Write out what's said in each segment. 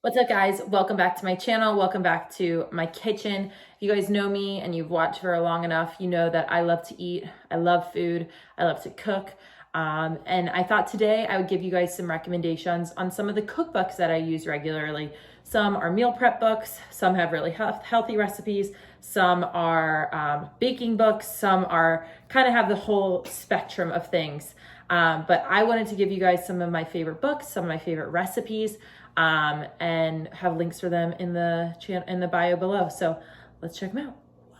What's up, guys? Welcome back to my channel. Welcome back to my kitchen. If you guys know me and you've watched for long enough, you know that I love to eat. I love food. I love to cook. And I thought today I would give you guys some recommendations on some of the cookbooks that I use regularly. Some are meal prep books. Some have really healthy recipes. Some are baking books. Some are kind of have the whole spectrum of things. But I wanted to give you guys some of my favorite books, some of my favorite recipes, and have links for them in the channel in the bio below. So let's check them out.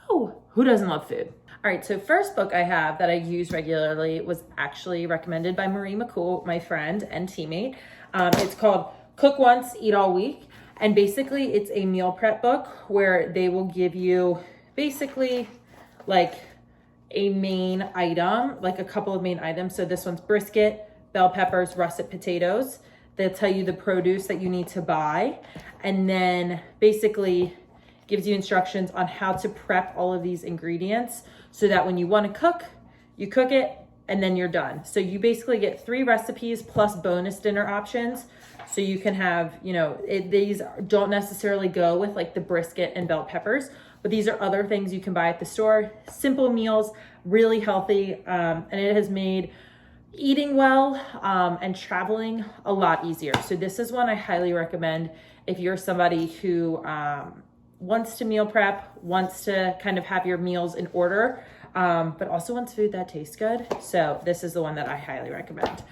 Whoa, who doesn't love food? All right, so first book I have that I use regularly was actually recommended by Marie McCool, my friend and teammate. It's called Cook Once, Eat All Week. And basically it's a meal prep book where they will give you basically like a main item, like a couple of main items. So this one's brisket, bell peppers, russet potatoes. They'll tell you the produce that you need to buy, and then basically gives you instructions on how to prep all of these ingredients so that when you want to cook, you cook it and then you're done. So you basically get 3 recipes plus bonus dinner options. So you can have, you know, these don't necessarily go with like the brisket and bell peppers, but these are other things you can buy at the store. Simple meals, really healthy, and it has made eating well and traveling a lot easier. So this is one I highly recommend if you're somebody who wants to meal prep, wants to kind of have your meals in order, but also wants food that tastes good. So this is the one that I highly recommend.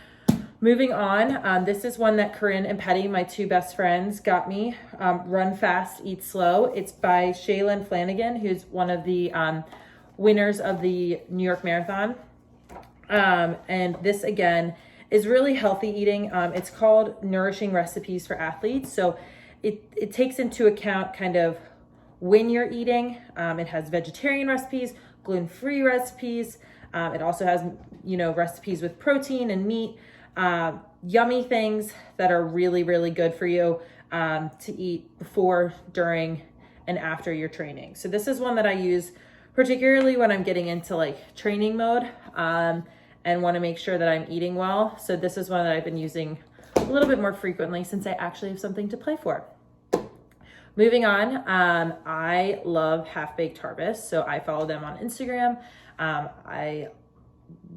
Moving on, this is one that Corinne and Patty, my 2 best friends, got me. Run Fast, Eat Slow. It's by Shaylin Flanagan, who's one of the winners of the New York Marathon. And this again is really healthy eating. It's called Nourishing Recipes for Athletes. So it takes into account kind of when you're eating. It has vegetarian recipes, gluten-free recipes. It also has, you know, recipes with protein and meat, yummy things that are really, really good for you to eat before, during, and after your training. So this is one that I use particularly when I'm getting into like training mode and want to make sure that I'm eating well. So this is one that I've been using a little bit more frequently since I actually have something to play for. Moving on, I love Half Baked Harvest. So I follow them on Instagram. I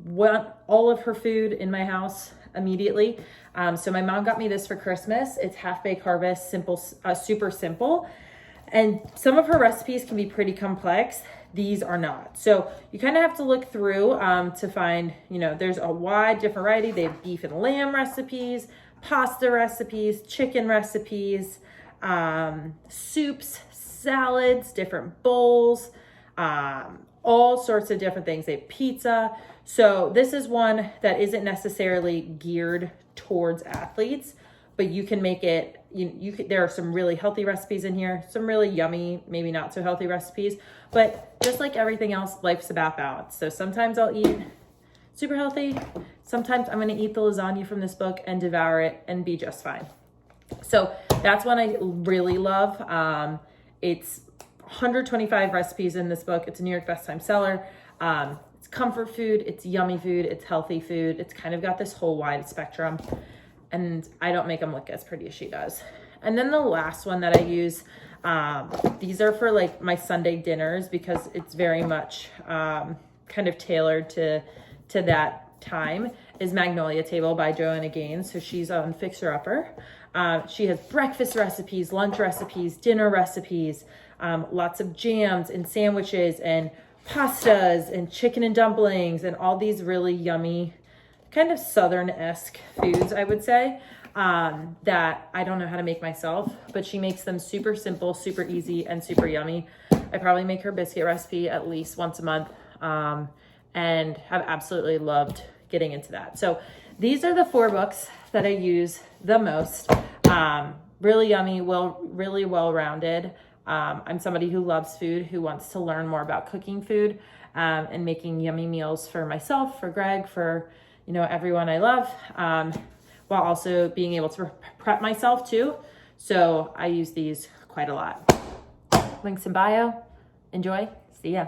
want all of her food in my house immediately. So my mom got me this for Christmas. It's Half Baked Harvest, super simple. And some of her recipes can be pretty complex. These are not. So you kind of have to look through to find, you know, there's a wide different variety. They have beef and lamb recipes, pasta recipes, chicken recipes, soups, salads, different bowls, all sorts of different things. They have pizza. So this is one that isn't necessarily geared towards athletes, but you can make it, there are some really healthy recipes in here, some really yummy, maybe not so healthy recipes, but just like everything else, life's about balance. So sometimes I'll eat super healthy. Sometimes I'm going to eat the lasagna from this book and devour it and be just fine. So that's one I really love. It's 125 recipes in this book. It's a New York best-time seller. It's comfort food. It's yummy food. It's healthy food. It's kind of got this whole wide spectrum. And I don't make them look as pretty as she does. And then the last one that I use, these are for like my Sunday dinners because it's very much kind of tailored to that time, is Magnolia Table by Joanna. So she's on Fixer Upper. She has breakfast recipes, lunch recipes, dinner recipes, lots of jams and sandwiches and pastas and chicken and dumplings and all these really yummy kind of Southern-esque foods, I would say, that I don't know how to make myself, but she makes them super simple, super easy, and super yummy. I probably make her biscuit recipe at least once a month, and have absolutely loved getting into that. So these are the 4 books that I use the most. Really yummy, really well-rounded. I'm somebody who loves food, who wants to learn more about cooking food, and making yummy meals for myself, for Greg, for, you know, everyone I love, while also being able to prep myself too. So I use these quite a lot. Links in bio. Enjoy. See ya.